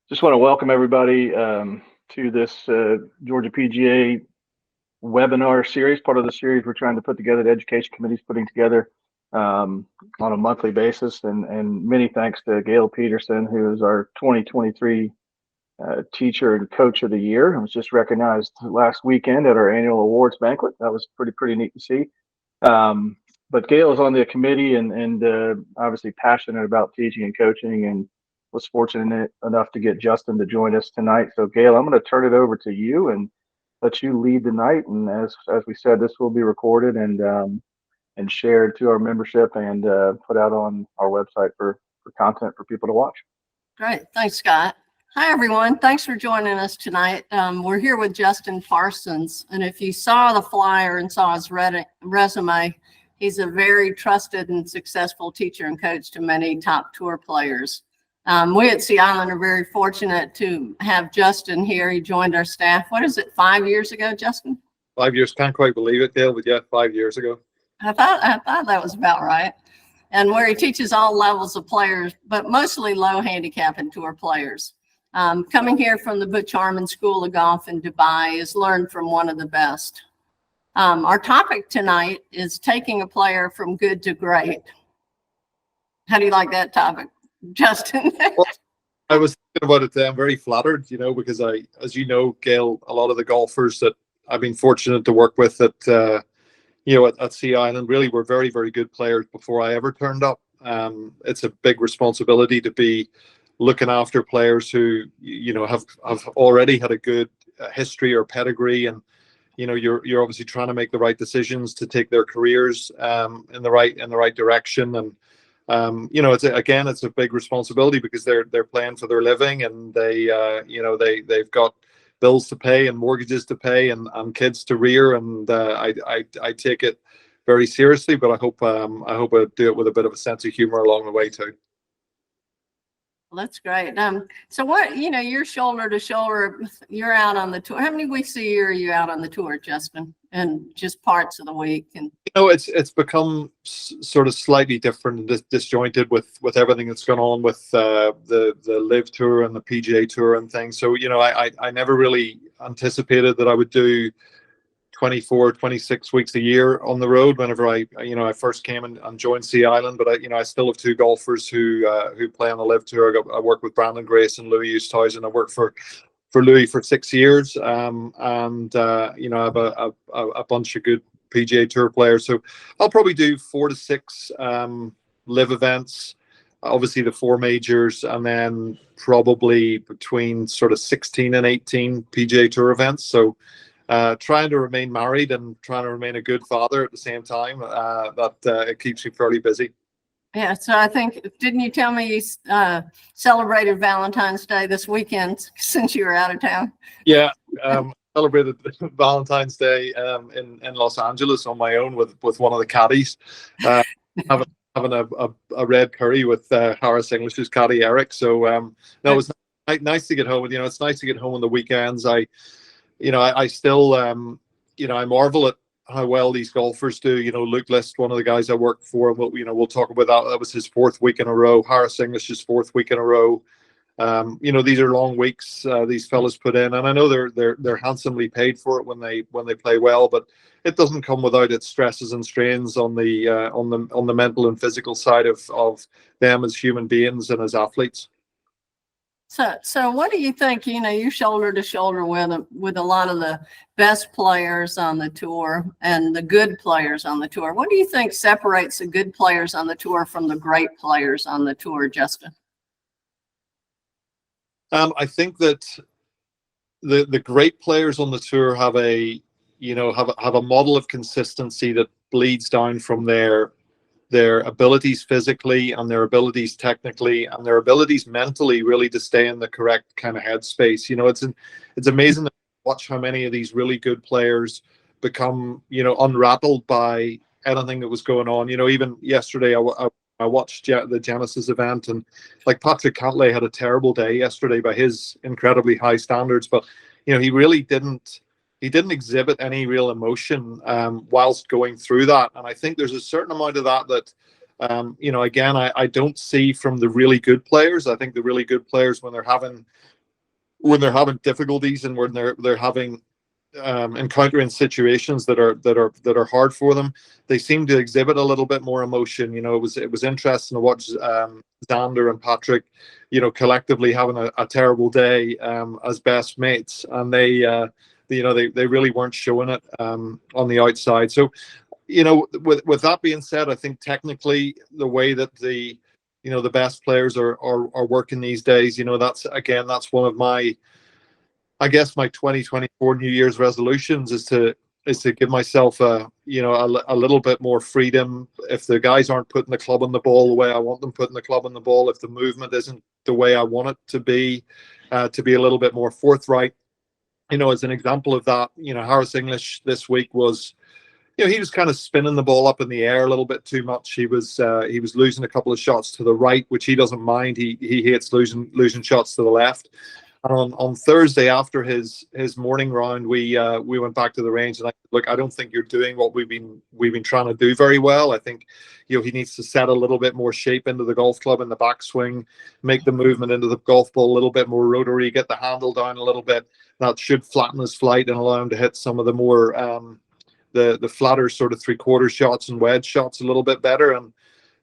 Just want to welcome everybody to this Georgia PGA webinar series, part of the series we're trying to put together, the Education Committee's putting together on a monthly basis. And many thanks to Gail Peterson, who is our 2023 Teacher and Coach of the Year. It was just recognized last weekend at our annual awards banquet. That was pretty neat to see. But Gail is on the committee and obviously passionate about teaching and coaching, and was fortunate enough to get Justin to join us tonight. So Gail, I'm going to turn it over to you and let you lead the night. And as we said, this will be recorded and shared to our membership and put out on our website for content for people to watch. Great. Thanks, Scott. Hi, everyone. Thanks for joining us tonight. We're here with Justin Parsons. And if you saw the flyer and saw his resume, he's a very trusted and successful teacher and coach to many top tour players. We at Sea Island are very fortunate to have Justin here. He joined our staff. What is it, 5 years ago, Justin? 5 years. Can't quite believe it, Dale, but yeah, 5 years ago. I thought that was about right. And where he teaches all levels of players, but mostly low handicap and tour players. Coming here from the Butch Harmon School of Golf in Dubai is learned from one of the best. Our topic tonight is taking a player from good to great. How do you like that topic, Justin? Well, I was thinking about it. I'm very flattered, because as you know, Gail, a lot of the golfers that I've been fortunate to work with at Sea Island really were very, very good players before I ever turned up. It's a big responsibility to be looking after players who, have already had a good history or pedigree, and you're obviously trying to make the right decisions to take their careers in the right direction. And it's a big responsibility because they're playing for their living, and they've got bills to pay and mortgages to pay and kids to rear, and I take it very seriously, but I hope I do it with a bit of a sense of humor along the way too. Well, that's great. So what, you're shoulder to shoulder, you're out on the tour. How many weeks a year are you out on the tour, Justin? And just parts of the week? And it's become sort of slightly different and disjointed with everything that's gone on with the Live Tour and the PGA Tour and things. So, I never really anticipated that I would do 24, 26 weeks a year on the road whenever I first came and joined Sea Island. But I still have two golfers who play on the Live Tour. I work with Brandon Grace and Louis Oosthuizen. I worked for Louis for 6 years, and I have a bunch of good PGA Tour players. So I'll probably do 4 to 6 live events, obviously the 4 majors, and then probably between sort of 16 and 18 PGA Tour events. So trying to remain married and trying to remain a good father at the same time, it keeps me fairly busy. Yeah, so I think, didn't you tell me you celebrated Valentine's Day this weekend since you were out of town? Yeah, celebrated Valentine's Day in Los Angeles on my own with one of the caddies, having a red curry with Harris English's caddy Eric. So it was nice to get home. It's nice to get home on the weekends. I still I marvel at how well these golfers do. Luke List, one of the guys I work for, we'll talk about that. That was his 4th week in a row. Harris English's 4th week in a row. These are long weeks these fellas put in, and I know they're handsomely paid for it when they play well, but it doesn't come without its stresses and strains on the mental and physical side of them as human beings and as athletes. So what do you think? You shoulder to shoulder with a lot of the best players on the tour and the good players on the tour. What do you think separates the good players on the tour from the great players on the tour, Justin? I think that the great players on the tour have a model of consistency that bleeds down from their abilities physically and their abilities technically and their abilities mentally, really, to stay in the correct kind of headspace. It's amazing to watch how many of these really good players become unrattled by anything that was going on. Even yesterday I watched the Genesis event, and like Patrick Cantlay had a terrible day yesterday by his incredibly high standards, but he really didn't exhibit any real emotion whilst going through that. And I think there's a certain amount of that again, I don't see from the really good players. I think the really good players, when they're having when they're having difficulties and when they're having encountering situations that are hard for them, they seem to exhibit a little bit more emotion. You know, it was interesting to watch Xander and Patrick, you know, collectively having a terrible day as best mates, and they really weren't showing it on the outside. So, you know, with that being said, I think technically the way that the best players are working these days, you know, that's one of my, I guess, my 2024 New Year's resolutions is to give myself a little bit more freedom. If the guys aren't putting the club on the ball the way I want them putting the club on the ball, if the movement isn't the way I want it to be a little bit more forthright. You know, as an example of that, you know, Harris English this week was, you know, he was kind of spinning the ball up in the air a little bit too much. He was losing a couple of shots to the right, which he doesn't mind. He hates losing shots to the left. And on Thursday after his morning round, we went back to the range, and I said, look, I don't think you're doing what we've been trying to do very well. I think, you know, he needs to set a little bit more shape into the golf club in the backswing, make the movement into the golf ball a little bit more rotary, get the handle down a little bit. That should flatten his flight and allow him to hit some of the more the flatter sort of 3/4 shots and wedge shots a little bit better. And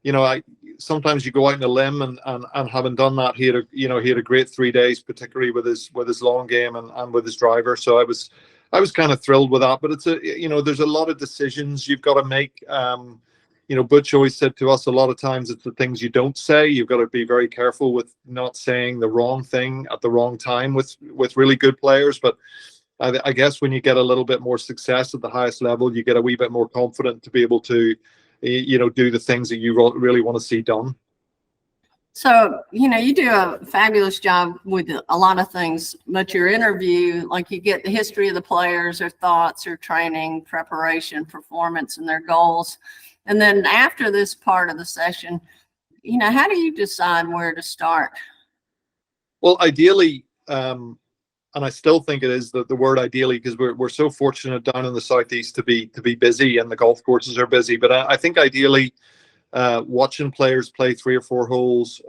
you know, sometimes you go out on a limb, and having done that, he had a great 3 days, particularly with his long game and with his driver. So I was kind of thrilled with that. But it's there's a lot of decisions you've got to make. You know, Butch always said to us a lot of times, it's the things you don't say. You've got to be very careful with not saying the wrong thing at the wrong time with really good players. But I guess when you get a little bit more success at the highest level, you get a wee bit more confident to be able to, you know, do the things that you really want to see done. So, you know, you do a fabulous job with a lot of things, but your interview, like, you get the history of the players, their thoughts, their training, preparation, performance, and their goals. And then after this part of the session, you know, how do you decide where to start? Well, ideally, and I still think it is the word ideally, because we're so fortunate down in the southeast to be busy, and the golf courses are busy. But I think ideally, watching players play 3 or 4 holes,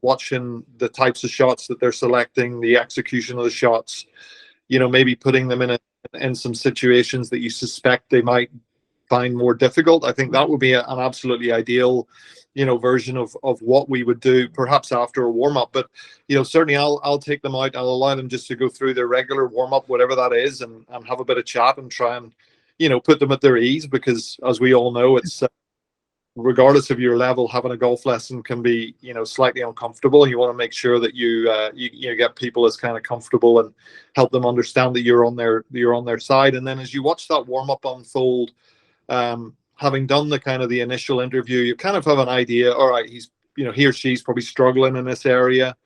watching the types of shots that they're selecting, the execution of the shots, you know, maybe putting them in some situations that you suspect they might find more difficult. I think that would be an absolutely ideal, you know, version of what we would do, perhaps after a warm-up. But, you know, certainly I'll take them out. I'll allow them just to go through their regular warm-up, whatever that is, and have a bit of chat and try and, you know, put them at their ease, because as we all know, it's regardless of your level, having a golf lesson can be, you know, slightly uncomfortable. You want to make sure that you get people as kind of comfortable and help them understand that you're on their side. And then as you watch that warm-up unfold, having done the kind of the initial interview, you kind of have an idea, all right, he's, you know, he or she's probably struggling in this area,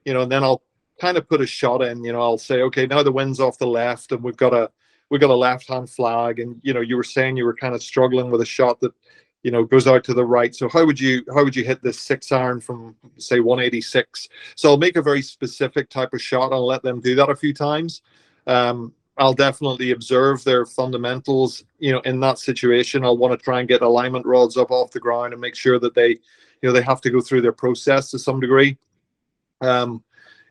you know, and then I'll kind of put a shot in, you know, I'll say, okay, now the wind's off the left and we've got a left-hand flag. And, you know, you were saying you were kind of struggling with a shot that, you know, goes out to the right. So how would you hit this 6-iron from, say, 186? So I'll make a very specific type of shot. I'll let them do that a few times. I'll definitely observe their fundamentals, you know, in that situation. I'll want to try and get alignment rods up off the ground and make sure that they, you know, they have to go through their process to some degree.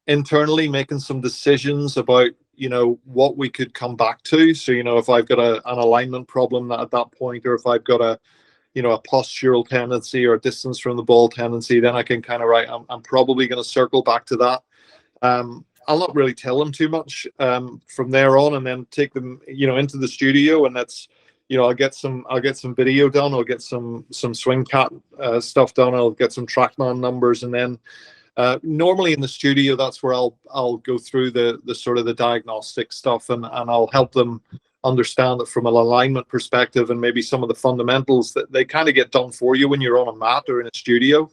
Internally, making some decisions about, you know, what we could come back to. So, you know, if I've got an alignment problem at that point, or if I've got a postural tendency or a distance from the ball tendency, then I can kind of I'm probably going to circle back to that. I'll not really tell them too much from there on, and then take them, you know, into the studio, and that's, you know, I'll get some video done, I'll get some swing cat stuff done, I'll get some TrackMan numbers, and then normally in the studio, that's where I'll go through the sort of the diagnostic stuff, and I'll help them understand that from an alignment perspective, and maybe some of the fundamentals that they kind of get done for you when you're on a mat or in a studio.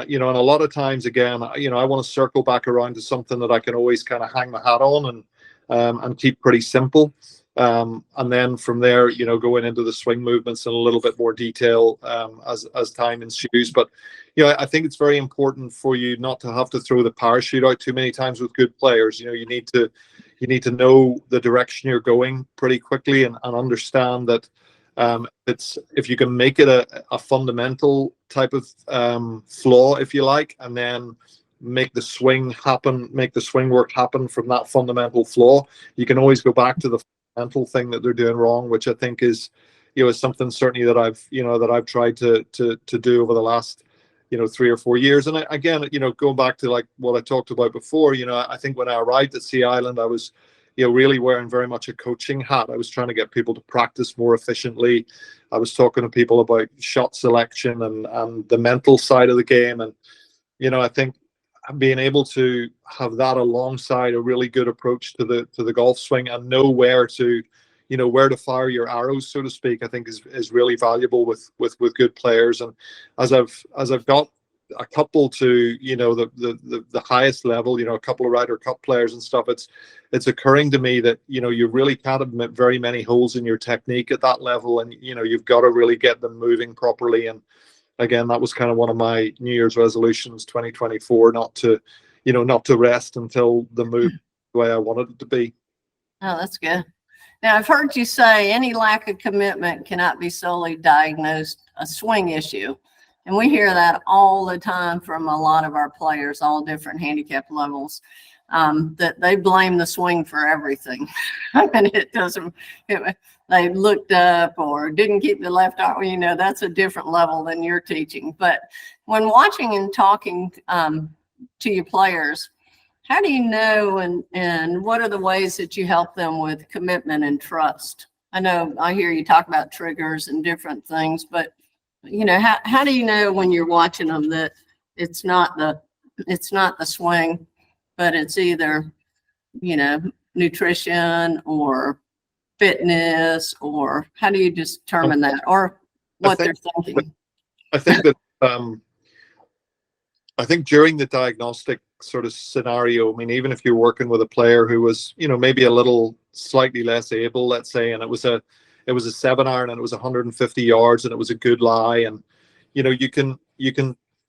You know, and a lot of times, again, you know, I want to circle back around to something that I can always kind of hang my hat on and keep pretty simple. And then from there, you know, going into the swing movements in a little bit more detail as time ensues. But, you know, I think it's very important for you not to have to throw the parachute out too many times with good players. You know, you need to know the direction you're going pretty quickly, and understand that if you can make it a fundamental type of flaw, if you like, and then make the swing happen, make the swing work happen from that fundamental flaw. You can always go back to the fundamental thing that they're doing wrong, which I think is, is something certainly that I've tried to do over the last 3 or 4 years. And again, going back to like what I talked about before, I think when I arrived at Sea Island, I was really wearing very much a coaching hat. I was trying to get people to practice more efficiently. I was talking to people about shot selection and the mental side of the game. And I think being able to have that alongside a really good approach to the golf swing and know where to fire your arrows, so to speak, I think is really valuable with good players. And as I've got a couple to the highest level, a couple of Ryder Cup players and stuff, it's occurring to me that you really can't admit very many holes in your technique at that level, and you've got to really get them moving properly. And again, that was kind of one of my New Year's resolutions 2024, not to rest until the move the way I wanted it to be. Oh, that's good. Now, I've heard you say any lack of commitment cannot be solely diagnosed a swing issue. And we hear that all the time from a lot of our players, all different handicap levels, that they blame the swing for everything. I mean, they looked up or didn't keep the left arm. That's a different level than you're teaching. But when watching and talking to your players, how do you know, and what are the ways that you help them with commitment and trust? I know I hear you talk about triggers and different things, but how do you know when you're watching them that it's not the swing, but it's either nutrition or fitness, or how do you determine that, or what they're thinking? I think that I think during the diagnostic sort of scenario, I mean, even if you're working with a player who was, maybe a little slightly less able, let's say, and it was a 7-iron and it was 150 yards and it was a good lie, and you can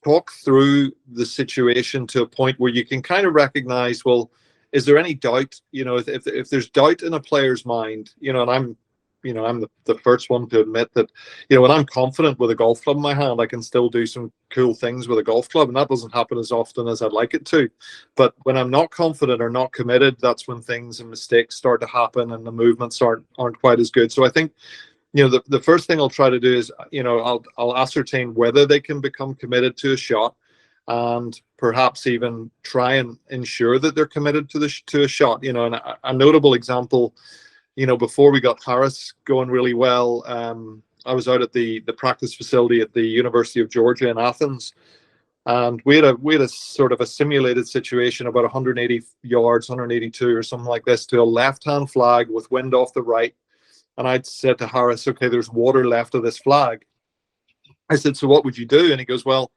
talk through the situation to a point where you can kind of recognize, well, is there any doubt? If there's doubt in a player's mind, and I'm the first one to admit that, when I'm confident with a golf club in my hand, I can still do some cool things with a golf club, and that doesn't happen as often as I'd like it to. But when I'm not confident or not committed, that's when things and mistakes start to happen and the movements aren't quite as good. So I think, the first thing I'll try to do is, I'll ascertain whether they can become committed to a shot, and perhaps even try and ensure that they're committed to a shot. And a notable example, before we got Harris going really well, I was out at the practice facility at the University of Georgia in Athens, and we had a sort of a simulated situation about 180 yards, 182 or something like this, to a left-hand flag with wind off the right. And I'd said to Harris, okay, there's water left of this flag. I said, so what would you do? And he goes, well,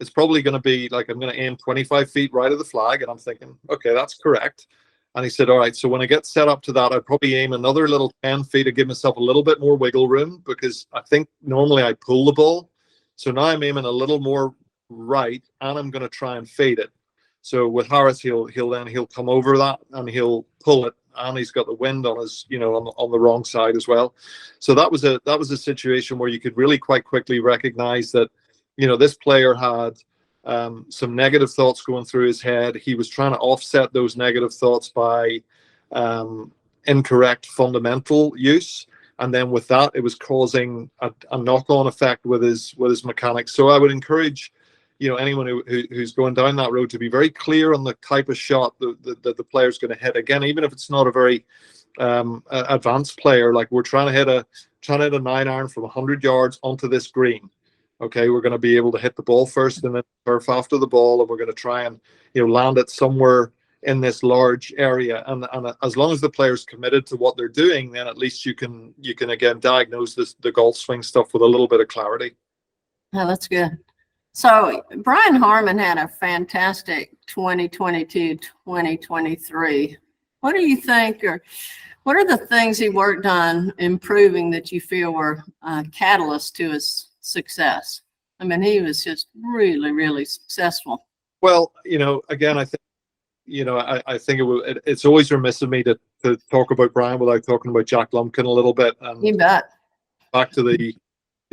it's probably going to be like, I'm going to aim 25 feet right of the flag. And I'm thinking, okay, that's correct. And he said, all right, so when I get set up to that, I'd probably aim another little 10 feet to give myself a little bit more wiggle room, because I think normally I pull the ball. So now I'm aiming a little more right, and I'm going to try and fade it. So with Harris, he'll come over that and he'll pull it, and he's got the wind on his, on the wrong side as well. So that was a situation where you could really quite quickly recognize that, this player had some negative thoughts going through his head. He was trying to offset those negative thoughts by incorrect fundamental use, and then with that, it was causing a knock-on effect with his mechanics. So I would encourage, anyone who's going down that road to be very clear on the type of shot that the player's going to hit. Again, even if it's not a very advanced player, like we're trying to hit a 9-iron from 100 yards onto this green. Okay, we're going to be able to hit the ball first and then turf after the ball, and we're going to try and land it somewhere in this large area. And as long as the player's committed to what they're doing, then at least you can again diagnose the golf swing stuff with a little bit of clarity. Oh, that's good. So Brian Harmon had a fantastic 2022-2023. What do you think, or what are the things he worked on improving that you feel were catalysts to his success? I mean, he was just really, really successful. Well, again, I think, I think it's always remiss of me to talk about Brian without talking about Jack Lumpkin a little bit. And you bet. Back to the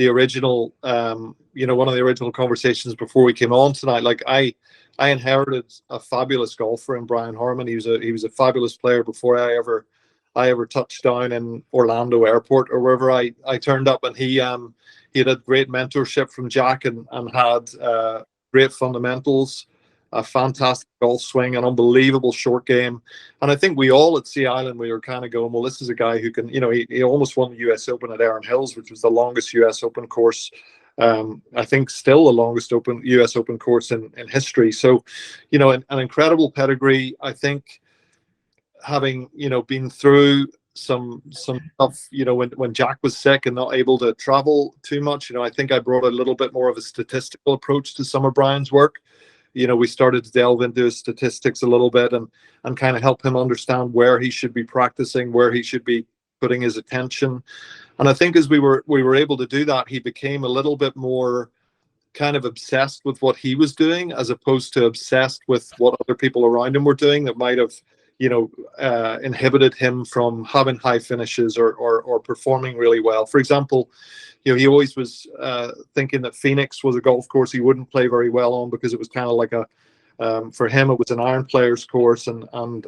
original, one of the original conversations before we came on tonight. Like I I inherited a fabulous golfer in Brian Harmon. He was a fabulous player before I ever touched down in Orlando Airport or wherever I turned up, and he had great mentorship from Jack and had great fundamentals, a fantastic golf swing, an unbelievable short game. And I think we all at Sea Island, we were kind of going, well, this is a guy who can, he almost won the US Open at Erin Hills, which was the longest US Open course. I think still the longest US Open course in history. So, an incredible pedigree. I think having, been through some stuff, when Jack was sick and not able to travel too much, I think I brought a little bit more of a statistical approach to some of Brian's work. We started to delve into his statistics a little bit and kind of help him understand where he should be practicing, where he should be putting his attention. And I think as we were able to do that, he became a little bit more kind of obsessed with what he was doing, as opposed to obsessed with what other people around him were doing that might have, inhibited him from having high finishes or performing really well. For example, he always was thinking that Phoenix was a golf course he wouldn't play very well on because it was kind of like for him, it was an iron player's course. And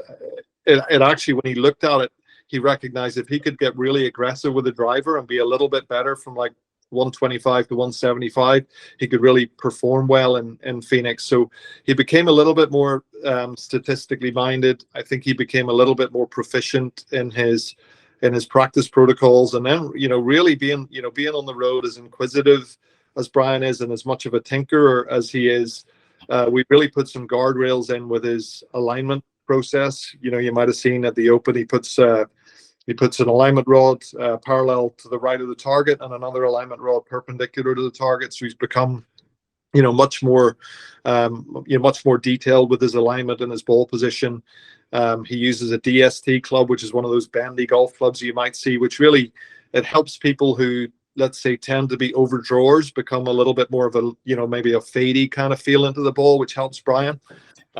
it actually, when he looked at it, he recognized if he could get really aggressive with the driver and be a little bit better from like 125 to 175, he could really perform well in Phoenix. So he became a little bit more statistically minded. I think he became a little bit more proficient in his practice protocols, and then really being on the road, as inquisitive as Brian is and as much of a tinkerer as he is, we really put some guardrails in with his alignment process. You might have seen at the Open, he puts an alignment rod parallel to the right of the target and another alignment rod perpendicular to the target. So he's become much more detailed with his alignment and his ball position. He uses a DST club, which is one of those bendy golf clubs you might see, which really, it helps people who, let's say, tend to be overdrawers become a little bit more of a, maybe a fadey kind of feel into the ball, which helps Brian.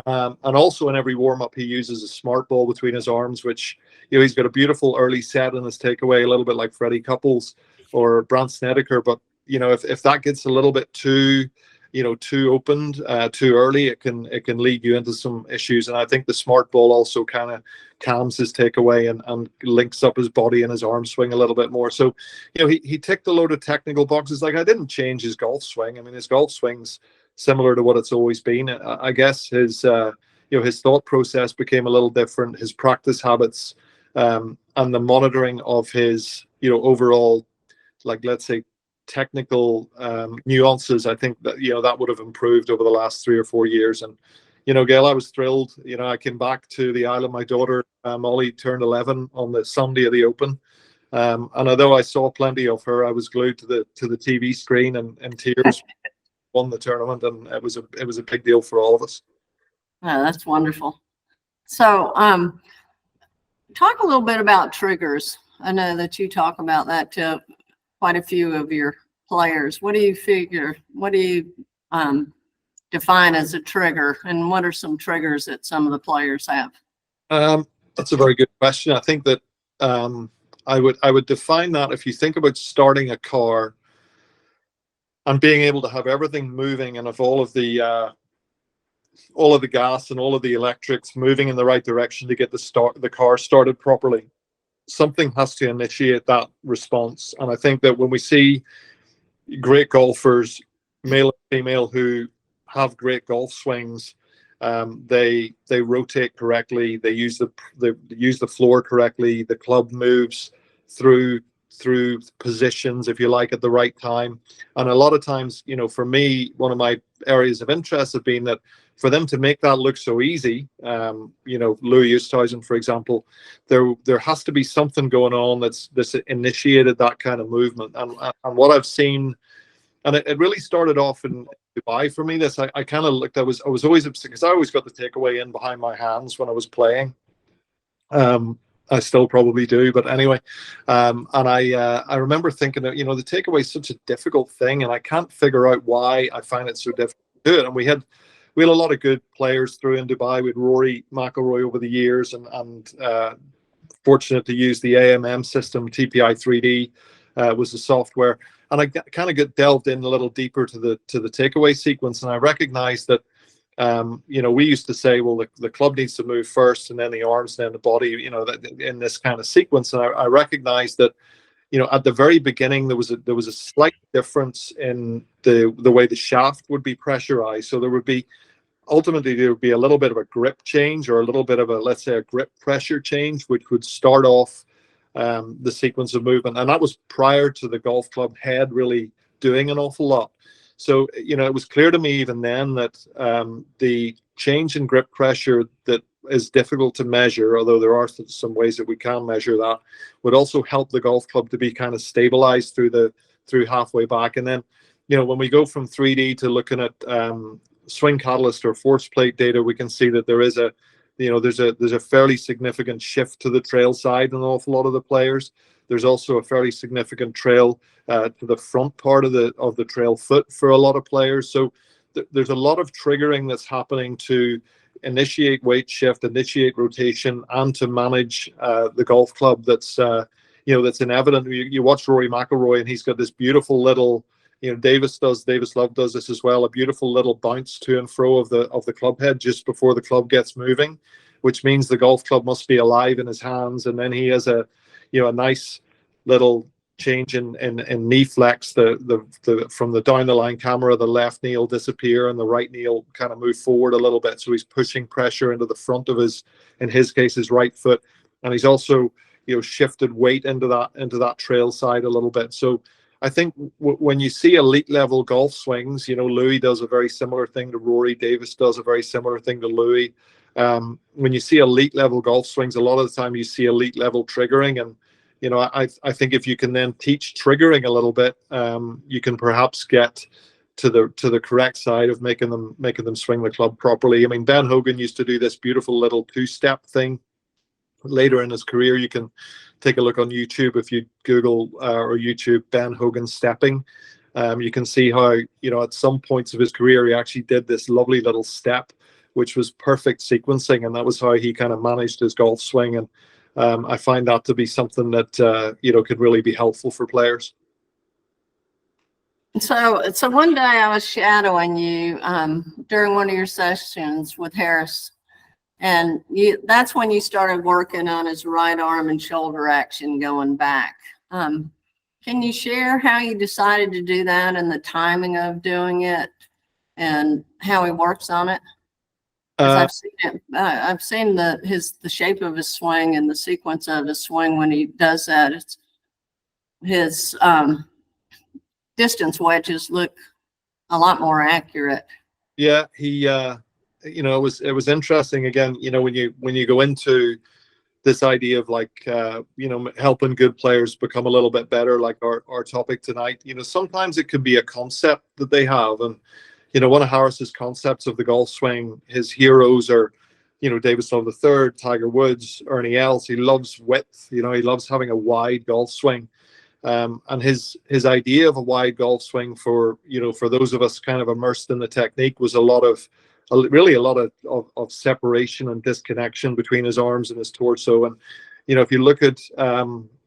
And also in every warm-up, he uses a smart ball between his arms, which, he's got a beautiful early set in his takeaway, a little bit like Freddie Couples or Brandt Snedeker. But, if that gets a little bit too opened too early, it can lead you into some issues. And I think the smart ball also kind of calms his takeaway and links up his body and his arm swing a little bit more. So, he ticked a load of technical boxes. Like, I didn't change his golf swing. I mean, his golf swing's similar to what it's always been. I guess his thought process became a little different. His practice habits and the monitoring of his, overall, like, let's say, technical nuances, I think that that would have improved over the last 3 or 4 years. And Gail, I was thrilled. I came back to the island. My daughter Molly turned 11 on the Sunday of the Open, and although I saw plenty of her, I was glued to the TV screen and tears. Won the tournament, and it was a big deal for all of us. Oh, that's wonderful. So talk a little bit about triggers. I know that you talk about that to quite a few of your players. What do you define as a trigger, and what are some triggers that some of the players have? That's a very good question. I think that I would define that, if you think about starting a car and being able to have everything moving, and if all of the gas and all of the electrics moving in the right direction to get the car started properly, something has to initiate that response. And I think that when we see great golfers, male and female, who have great golf swings, they rotate correctly, they use the floor correctly, the club moves through positions, if you like, at the right time. And a lot of times, for me, one of my areas of interest have been that for them to make that look so easy, Louis Oosthuizen, for example, there has to be something going on that's initiated that kind of movement. And what I've seen, and it really started off in Dubai for me. I kind of looked. I was always upset because I always got the takeaway in behind my hands when I was playing. I still probably do, but anyway. And I remember thinking that, the takeaway is such a difficult thing, and I can't figure out why I find it so difficult to do it. And we had a lot of good players through in Dubai. We had Rory McIlroy over the years, and fortunate to use the AMM system. TPI 3D was the software, and I kind of delved in a little deeper to the takeaway sequence, and I recognized that We used to say, well, the club needs to move first, and then the arms, and then the body, that in this kind of sequence. And I recognized that, at the very beginning, there was a slight difference in the way the shaft would be pressurized. So there would be a little bit of a grip change, or a little bit of let's say a grip pressure change, which would start off the sequence of movement. And that was prior to the golf club head really doing an awful lot. So, it was clear to me even then that the change in grip pressure that is difficult to measure, although there are some ways that we can measure that, would also help the golf club to be kind of stabilized through halfway back. And then, when we go from 3D to looking at swing catalyst or force plate data, we can see that there is there's a fairly significant shift to the trail side in an awful lot of the players. There's also a fairly significant trail to the front part of the trail foot for a lot of players. So there's a lot of triggering that's happening to initiate weight shift, initiate rotation, and to manage the golf club. That's evident. You watch Rory McIlroy, and he's got this beautiful little. Davis Love does this as well. A beautiful little bounce to and fro of the club head just before the club gets moving, which means the golf club must be alive in his hands. And then he has a nice little change in knee flex. From the down the line camera, the left knee will disappear and the right knee will kind of move forward a little bit. So he's pushing pressure into the front of in his case, his right foot, and he's also shifted weight into that trail side a little bit. So I think when you see elite level golf swings, Louis does a very similar thing to Rory. Davis does a very similar thing to Louis. When you see elite level golf swings, a lot of the time you see elite level triggering. And, I think if you can then teach triggering a little bit, you can perhaps get to the correct side of making them swing the club properly. I mean, Ben Hogan used to do this beautiful little two-step thing. Later in his career, you can take a look on YouTube. If you Google or YouTube Ben Hogan stepping, you can see how at some points of his career he actually did this lovely little step, which was perfect sequencing, and that was how he kind of managed his golf swing. And I find that to be something that could really be helpful for players. So one day I was shadowing you during one of your sessions with Harris. And that's when you started working on his right arm and shoulder action going back. Can you share how you decided to do that and the timing of doing it and how he works on it? I've seen it. I've seen the shape of his swing and the sequence of his swing when he does that. It's his distance wedges look a lot more accurate. Yeah, he. It was interesting again, when you go into this idea of helping good players become a little bit better, like our topic tonight, sometimes it can be a concept that they have. And, one of Harris's concepts of the golf swing, his heroes are, Davis Love III, Tiger Woods, Ernie Els. He loves width, he loves having a wide golf swing. And his idea of a wide golf swing for those of us kind of immersed in the technique was a lot of separation and disconnection between his arms and his torso. And if you look at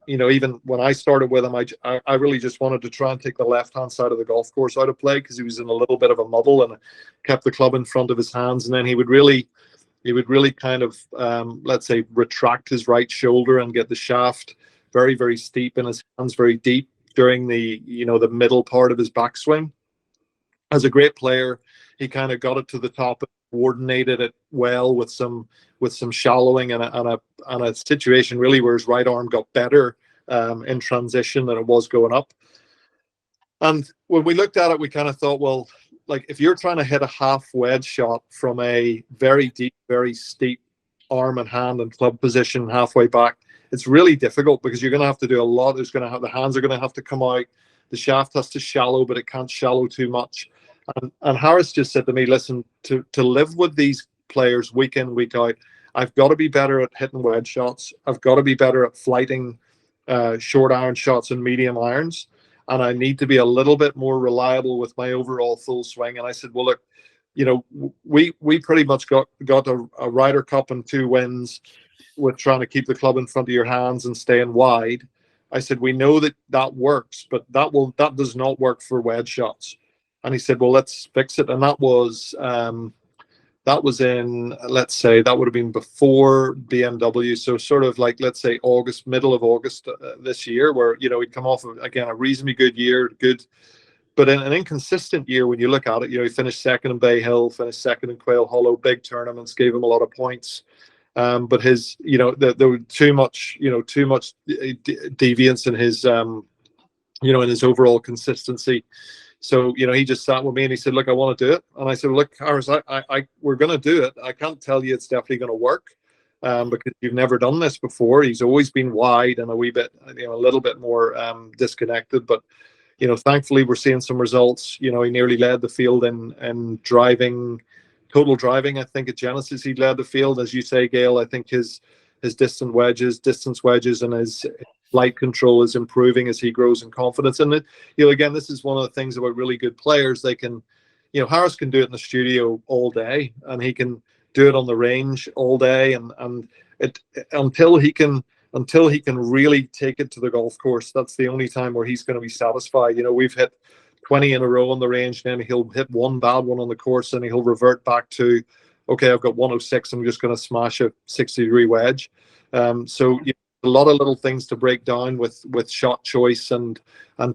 even when I started with him, I really just wanted to try and take the left hand side of the golf course out of play, because he was in a little bit of a muddle, and kept the club in front of his hands. And then he would really kind of let's say retract his right shoulder and get the shaft very, very steep and his hands very deep during the the middle part of his backswing. As a great player, he kind of got it to the top and coordinated it well with some shallowing and a situation really where his right arm got better in transition than it was going up. And when we looked at it, we kind of thought, well, like if you're trying to hit a half wedge shot from a very deep, very steep arm and hand and club position halfway back, it's really difficult because you're going to have to do a lot. The hands are going to have to come out. The shaft has to shallow, but it can't shallow too much. And Harris just said to me, listen, to live with these players week in, week out, I've got to be better at hitting wedge shots. I've got to be better at flighting short iron shots and medium irons. And I need to be a little bit more reliable with my overall full swing. And I said, well, look, we pretty much got a Ryder Cup and 2 wins with trying to keep the club in front of your hands and staying wide. I said, we know that works, but that does not work for wedge shots. And he said, well, let's fix it. And that was that was in, let's say, that would have been before BMW. So sort of like, let's say August, middle of August this year, where, you know, he'd come off of, again, a reasonably good year, but in an inconsistent year when you look at it. You know, he finished second in Bay Hill, finished second in Quail Hollow, big tournaments, gave him a lot of points. But his, you know, there were too much deviance in his, you know, in his overall consistency. So, you know, he just sat with me and he said, look, I want to do it. And I said, look, Harris, we're going to do it. I can't tell you it's definitely going to work, because you've never done this before. He's always been wide and a wee bit, you know, a little bit more disconnected. But, you know, thankfully we're seeing some results. You know, he nearly led the field in driving, total driving. I think at Genesis he led the field. As you say, Gail, I think his distance wedges and his flight control is improving as he grows in confidence. And it, you know, again, this is one of the things about really good players. They can, you know, Harris can do it in the studio all day, and he can do it on the range all day, and it until he can really take it to the golf course. That's the only time where he's going to be satisfied. You know, we've hit 20 in a row on the range, and then he'll hit one bad one on the course, and he'll revert back to, okay, I've got 106, I'm just going to smash a 60-degree wedge. So, you know, a lot of little things to break down with shot choice and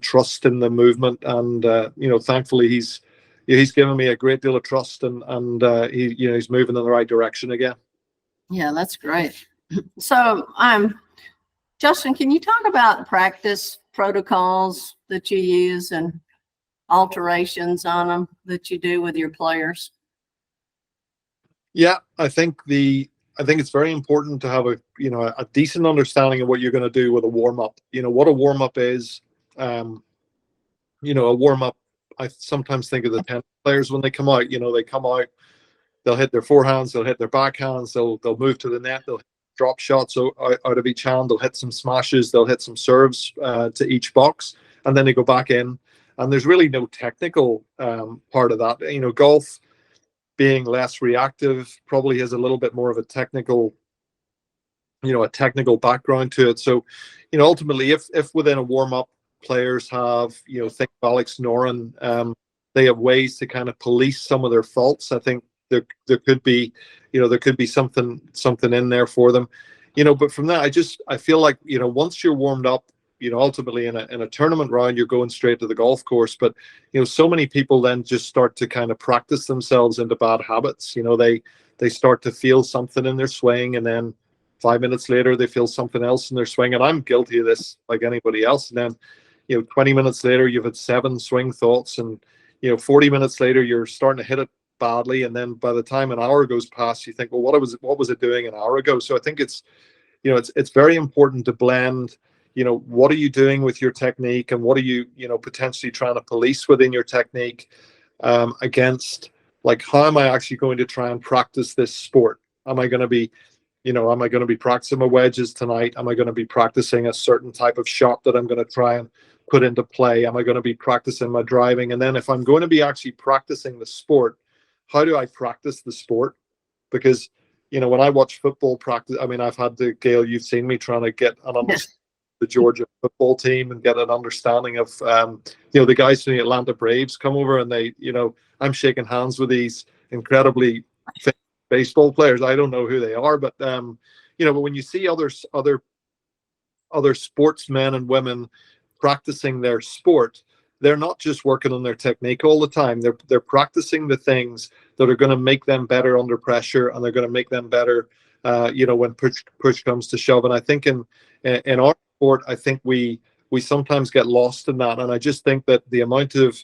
trust in the movement. And you know, thankfully he's given me a great deal of trust, and he, you know, he's moving in the right direction again. Yeah, that's great. So, Justin, can you talk about practice protocols that you use and alterations on them that you do with your players? Yeah, I think it's very important to have a decent understanding of what you're going to do with a warm up. You know what a warm up is. You know, a warm up. I sometimes think of the tennis players when they come out. You know, they come out, they'll hit their forehands, they'll hit their backhands, they'll move to the net, they'll drop shots out of each hand, they'll hit some smashes, they'll hit some serves to each box, and then they go back in. And there's really no technical part of that. You know, golf, being less reactive, probably has a little bit more of a technical background to it. So, you know, ultimately, if within a warm up, players have, you know, think of Alex Noren, they have ways to kind of police some of their faults. I think there could be, you know, something in there for them, you know. But from that, I feel like, you know, once you're warmed up, you know, ultimately in a tournament round, you're going straight to the golf course. But, you know, so many people then just start to kind of practice themselves into bad habits. You know, they start to feel something in their swing, and then 5 minutes later they feel something else in their swing. And I'm guilty of this like anybody else. And then, you know, 20 minutes later you've had 7 swing thoughts, and, you know, 40 minutes later you're starting to hit it badly. And then by the time an hour goes past, you think, well, what was it doing an hour ago? So I think it's, you know, it's very important to blend, you know, what are you doing with your technique, and what are you, you know, potentially trying to police within your technique, against, like, how am I actually going to try and practice this sport? Am I going to be practicing my wedges tonight? Am I going to be practicing a certain type of shot that I'm going to try and put into play? Am I going to be practicing my driving? And then if I'm going to be actually practicing the sport, how do I practice the sport? Because, you know, when I watch football practice, I mean, I've had to, Gail, you've seen me trying to get an understanding the Georgia football team and get an understanding of, you know, the guys from the Atlanta Braves come over, and they, you know, I'm shaking hands with these incredibly fit baseball players. I don't know who they are, but you know, but when you see other sportsmen and women practicing their sport, they're not just working on their technique all the time. They're practicing the things that are going to make them better under pressure, and they're going to make them better, you know, when push comes to shove. And I think in our sport, I think we sometimes get lost in that. And I just think that the amount of,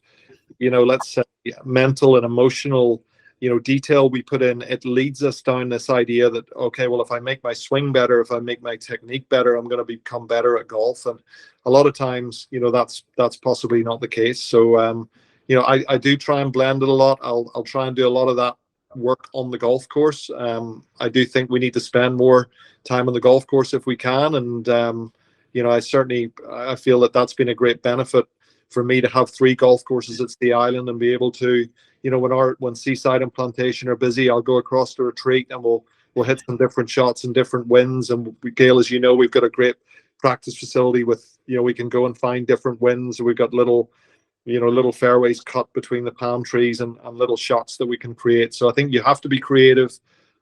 you know, let's say mental and emotional, you know, detail we put in, it leads us down this idea that, okay, well, if I make my swing better, if I make my technique better, I'm going to become better at golf. And a lot of times, you know, that's possibly not the case. So, you know, I do try and blend it a lot. I'll try and do a lot of that work on the golf course. I do think we need to spend more time on the golf course if we can. And, you know, I feel that that's been a great benefit for me to have 3 golf courses at the island and be able to, you know, when Seaside and Plantation are busy, I'll go across the retreat and we'll hit some different shots and different winds. And Gail, as you know, we've got a great practice facility with, you know, we can go and find different winds. We've got little little fairways cut between the palm trees and little shots that we can create. So I think you have to be creative.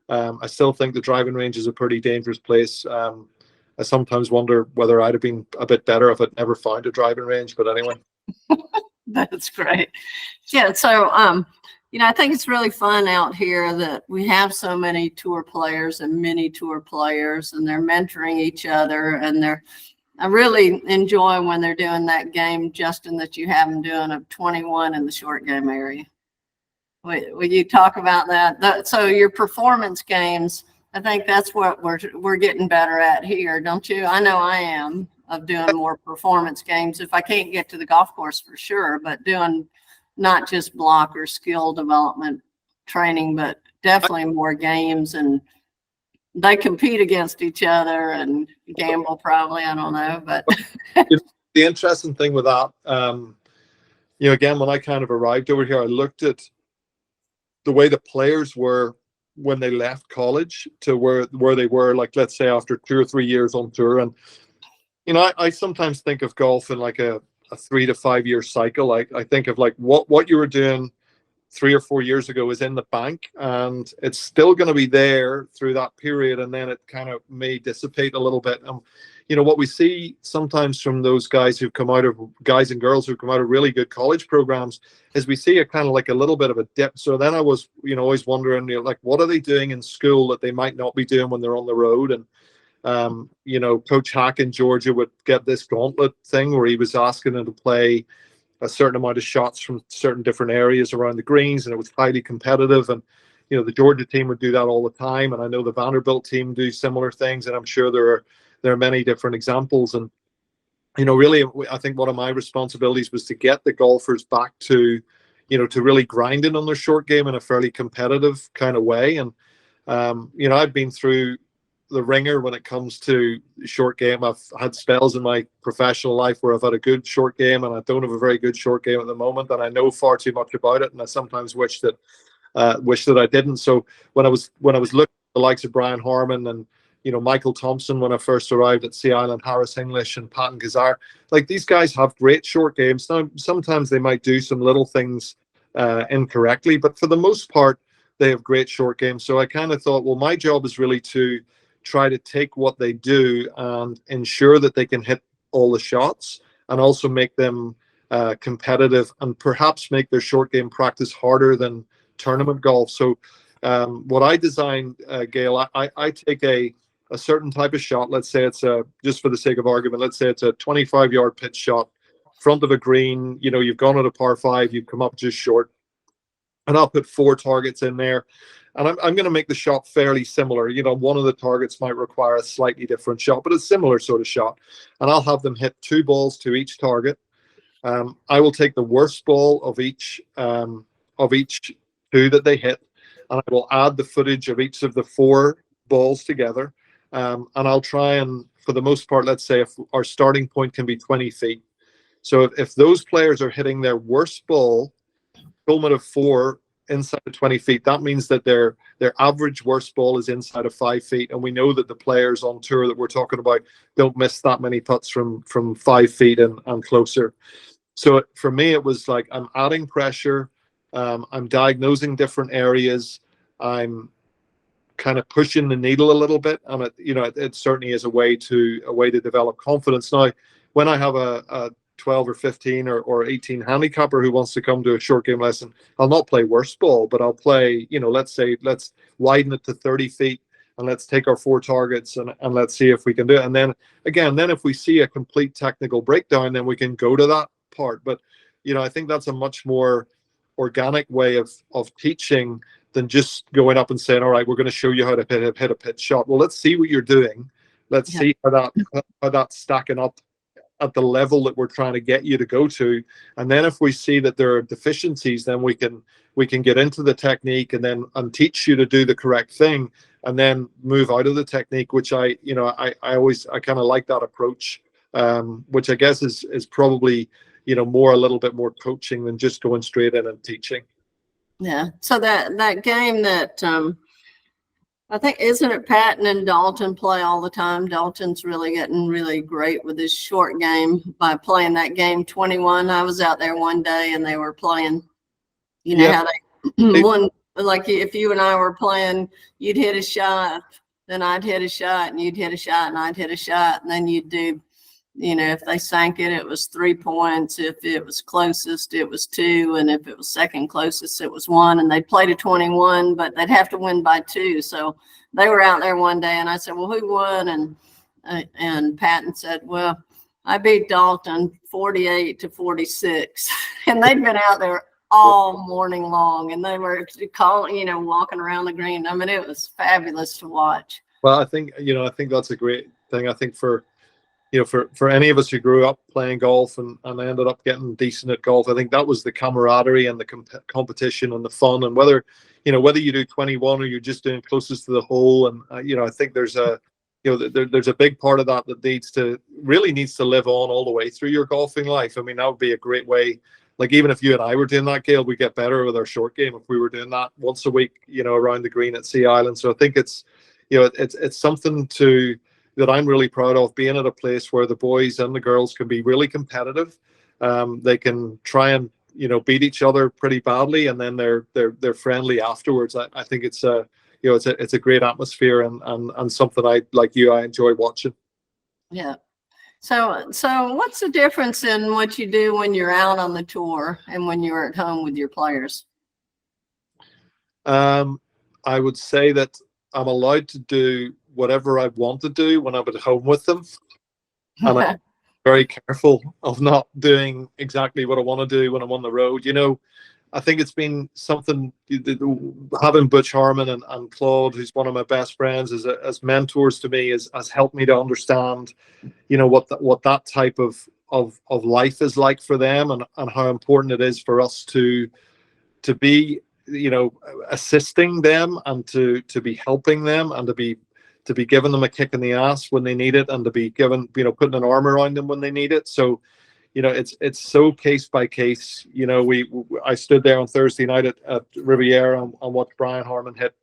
I still think the driving range is a pretty dangerous place. I sometimes wonder whether I'd have been a bit better if I'd never found a driving range. But anyway. That's great. Yeah. So, I think it's really fun out here that we have so many tour players and mini tour players, and they're mentoring each other. And I really enjoy when they're doing that game, Justin, that you have them doing of 21 in the short game area. Will you talk about that? So your performance games, I think that's what we're getting better at here, don't you? I know I am, of doing more performance games. If I can't get to the golf course, for sure, but doing not just block or skill development training, but definitely more games, and they compete against each other and gamble probably, I don't know, but the interesting thing with that, again, when I kind of arrived over here, I looked at the way the players were when they left college to where they were, like, let's say after 2 or 3 years on tour. And I sometimes think of golf in like a 3 to 5 year cycle. I think of like what you were doing 3 or 4 years ago is in the bank, and it's still going to be there through that period, and then it kind of may dissipate a little bit. What we see sometimes from those guys and girls who've come out of really good college programs is we see a kind of like a little bit of a dip. So then I was always wondering, like, what are they doing in school that they might not be doing when they're on the road? And Coach Hack in Georgia would get this gauntlet thing where he was asking them to play a certain amount of shots from certain different areas around the greens, and it was highly competitive. And the Georgia team would do that all the time, and I know the Vanderbilt team do similar things, and I'm sure there are many different examples. And really, I think one of my responsibilities was to get the golfers back to really grinding on their short game in a fairly competitive kind of way. And I've been through the ringer when it comes to short game. I've had spells in my professional life where I've had a good short game, and I don't have a very good short game at the moment, and I know far too much about it, and I sometimes wish that I didn't. So when I was looking at the likes of Brian Harmon and Michael Thompson when I first arrived at Sea Island, Harris English and Patton Kazar, like, these guys have great short games. Now sometimes they might do some little things incorrectly, but for the most part they have great short games. So I kind of thought, well, my job is really to try to take what they do and ensure that they can hit all the shots, and also make them competitive, and perhaps make their short game practice harder than tournament golf. So what I designed, Gail, I take a certain type of shot. Let's say it's just for the sake of argument, let's say it's a 25-yard pitch shot, front of a green. You've gone at a par 5, you've come up just short, and I'll put 4 targets in there. And I'm going to make the shot fairly similar. One of the targets might require a slightly different shot, but a similar sort of shot. And I'll have them hit 2 balls to each target. I will take the worst ball of each 2 that they hit, and I will add the footage of each of the 4 balls together. And I'll try and, for the most part, let's say if our starting point can be 20 feet. So if those players are hitting their worst ball, culminate of 4 inside of 20 feet, that means that their average worst ball is inside of 5 feet. And we know that the players on tour that we're talking about don't miss that many putts from 5 feet and closer. So for me, it was like, I'm adding pressure. I'm diagnosing different areas. I'm kind of pushing the needle a little bit, and it certainly is a way to develop confidence. Now, when I have a 12 or 15 or 18 handicapper who wants to come to a short game lesson, I'll not play worst ball, but I'll play, let's widen it to 30 feet, and let's take our 4 targets and let's see if we can do it. And then again, if we see a complete technical breakdown, then we can go to that part. But I think that's a much more organic way of teaching than just going up and saying, all right, we're going to show you how to hit a pitch shot. Well, let's see what you're doing. Let's see how that's stacking up at the level that we're trying to get you to go to. And then if we see that there are deficiencies, then we can get into the technique and teach you to do the correct thing, and then move out of the technique, which I kind of like that approach, which I guess is probably, a little bit more coaching than just going straight in and teaching. Yeah. So that game that I think, isn't it Patton and Dalton play all the time? Dalton's really getting really great with his short game by playing that game 21. I was out there one day and they were playing, you know, how they one, like if you and I were playing, you'd hit a shot, then I'd hit a shot, and you'd hit a shot, and I'd hit a shot, and then you'd do, you know, if they sank it, it was 3 points. If it was closest, it was 2. And if it was second closest, it was 1. And they played a 21, but they'd have to win by 2. So they were out there one day and I said, well, who won? And Patton said, well, I beat Dalton 48-46. And they'd been out there all morning long and they were calling, you know, walking around the green. I mean, it was fabulous to watch. Well, I think, you know, I think that's a great thing. I think for, you know, for any of us who grew up playing golf and ended up getting decent at golf, I think that was the camaraderie and the competition and the fun. And whether, you know, whether you do 21 or you're just doing closest to the hole, and you know, I think there's a, you know, there's a big part of that that really needs to live on all the way through your golfing life. I mean, that would be a great way. Like, even if you and I were doing that, Gail, we get better with our short game if we were doing that once a week, you know, around the green at Sea Island. So I think it's, you know, it's something that I'm really proud of, being at a place where the boys and the girls can be really competitive. They can try and, you know, beat each other pretty badly, and then they're friendly afterwards. I think it's a, you know, it's a great atmosphere and something I enjoy watching. Yeah. So what's the difference in what you do when you're out on the tour and when you're at home with your players? I would say that I'm allowed to do whatever I want to do when I'm at home with them. And I'm very careful of not doing exactly what I want to do when I'm on the road. You know, I think it's been something, having Butch Harmon and Claude, who's one of my best friends, as mentors to me, has helped me to understand, you know, what that type of life is like for them, and how important it is for us to be, you know, assisting them and to be helping them and to be giving them a kick in the ass when they need it, and to be given, you know, putting an arm around them when they need it. So, you know, it's so case by case. You know, I stood there on Thursday night at Riviera and watched Brian Harmon hit,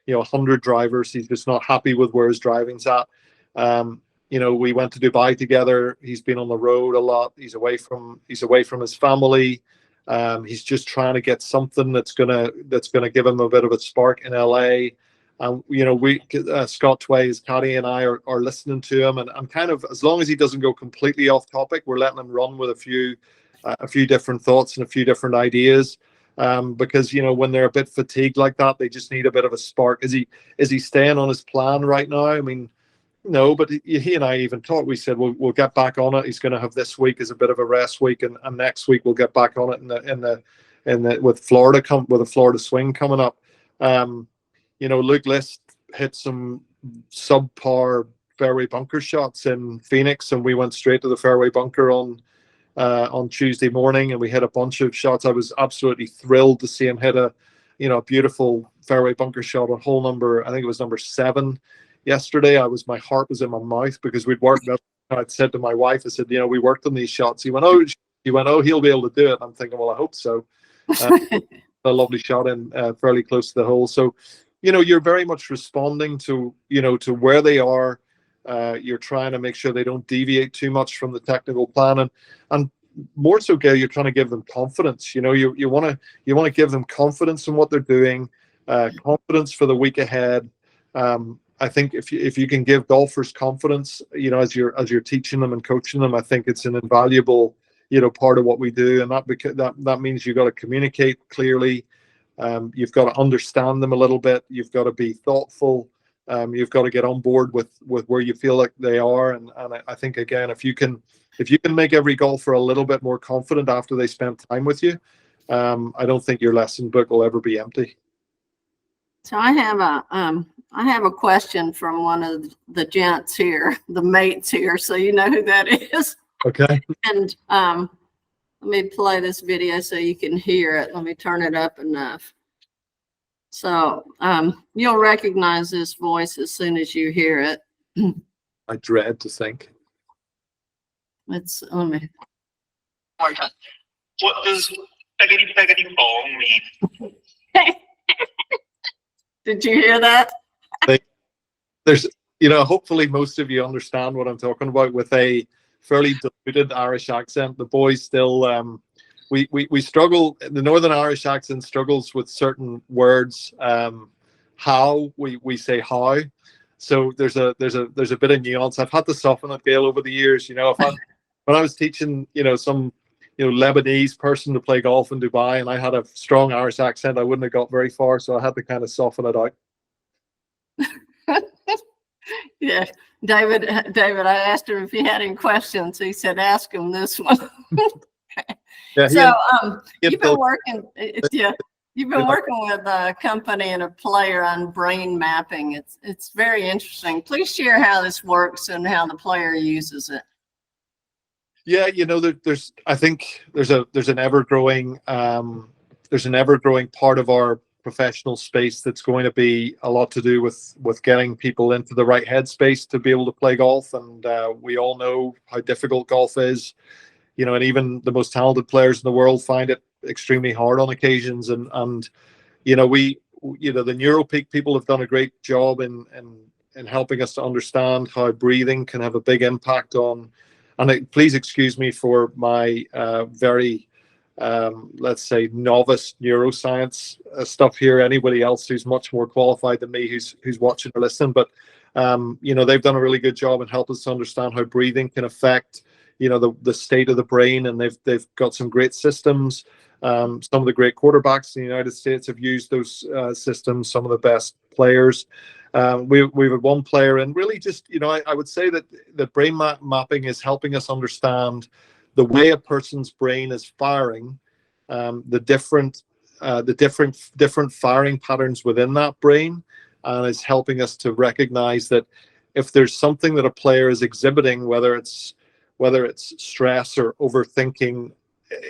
you know, 100 drivers. He's just not happy with where his driving's at. You know, we went to Dubai together. He's been on the road a lot. He's away from his family. He's just trying to get something that's gonna give him a bit of a spark in LA. You know, Scott Tway, his caddy, and I are listening to him, and I'm kind of, as long as he doesn't go completely off topic, we're letting him run with a few different thoughts and a few different ideas. Because, you know, when they're a bit fatigued like that, they just need a bit of a spark. Is he staying on his plan right now? I mean, no, but he and I even talked. We said we'll get back on it. He's going to have this week as a bit of a rest week, and next week we'll get back on it with a Florida swing coming up. You know, Luke List hit some subpar fairway bunker shots in Phoenix, and we went straight to the fairway bunker on Tuesday morning, and we hit a bunch of shots. I was absolutely thrilled to see him hit a beautiful fairway bunker shot on hole number, I think it was number 7 yesterday. My heart was in my mouth because we'd worked. I'd said to my wife, I said, you know, we worked on these shots. He went, oh, he'll be able to do it. I'm thinking, well, I hope so. A lovely shot in fairly close to the hole. So, you know, you're very much responding to, you know, to where they are. You're trying to make sure they don't deviate too much from the technical plan, and more so, Gail, you're trying to give them confidence. You know, you want to give them confidence in what they're doing, confidence for the week ahead. I think if you can give golfers confidence, you know, as you're teaching them and coaching them, I think it's an invaluable, you know, part of what we do, and that means you've got to communicate clearly. You've got to understand them a little bit. You've got to be thoughtful. You've got to get on board with where you feel like they are, and I think, again, if you can make every golfer a little bit more confident after they spend time with you, I don't think your lesson book will ever be empty. So I have a question from one of the gents here, the mates here, so you know who that is. Okay. And let me play this video so you can hear it. Let me turn it up enough. So you'll recognize this voice as soon as you hear it. I dread to think. Let me. What does peggity ball mean? Did you hear that? They there's, hopefully most of you understand what I'm talking about with a fairly diluted Irish accent. The boys still, we struggle. The Northern Irish accent struggles with certain words. How we say how, so there's a bit of nuance. I've had to soften it, Gail, over the years. When I was teaching, some Lebanese person to play golf in Dubai, and I had a strong Irish accent, I wouldn't have got very far. So I had to kind of soften it out. Yeah, David, I asked him if he had any questions. He said, ask him this one. Yeah, so you've been working, you've been working with a company and a player on brain mapping. It's very interesting. Please share how this works and how the player uses it. Yeah, I think there's an ever growing part of our professional space that's going to be a lot to do with getting people into the right headspace to be able to play golf. And we all know how difficult golf is, and even the most talented players in the world find it extremely hard on occasions. And the NeuroPeak people have done a great job in helping us to understand how breathing can have a big impact on. And please excuse me for my very let's say novice neuroscience stuff here. Anybody else who's much more qualified than me who's watching or listening, but they've done a really good job in helping us to understand how breathing can affect the state of the brain, and they've got some great systems. Some of the great quarterbacks in the United States have used those systems. Some of the best players. We've had one player, and really just I would say that the brain mapping is helping us understand the way a person's brain is firing, the different firing patterns within that brain, and is helping us to recognize that if there's something that a player is exhibiting, whether it's stress or overthinking,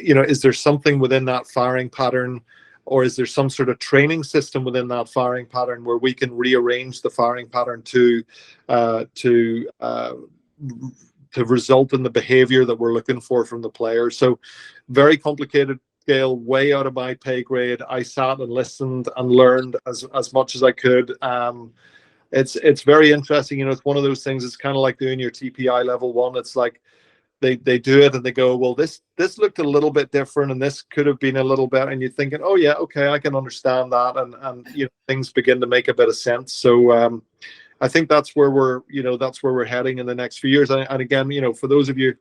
is there something within that firing pattern, or is there some sort of training system within that firing pattern where we can rearrange the firing pattern to result in the behavior that we're looking for from the player. So very complicated, Gail, way out of my pay grade. I sat and listened and learned as much as I could. It's very interesting. It's one of those things. It's kind of like doing your TPI level 1. It's like they do it and they go, well, this looked a little bit different and this could have been a little better. And you're thinking, oh yeah, okay, I can understand that. And things begin to make a bit of sense. So I think that's where we're heading in the next few years. And again, for those of you,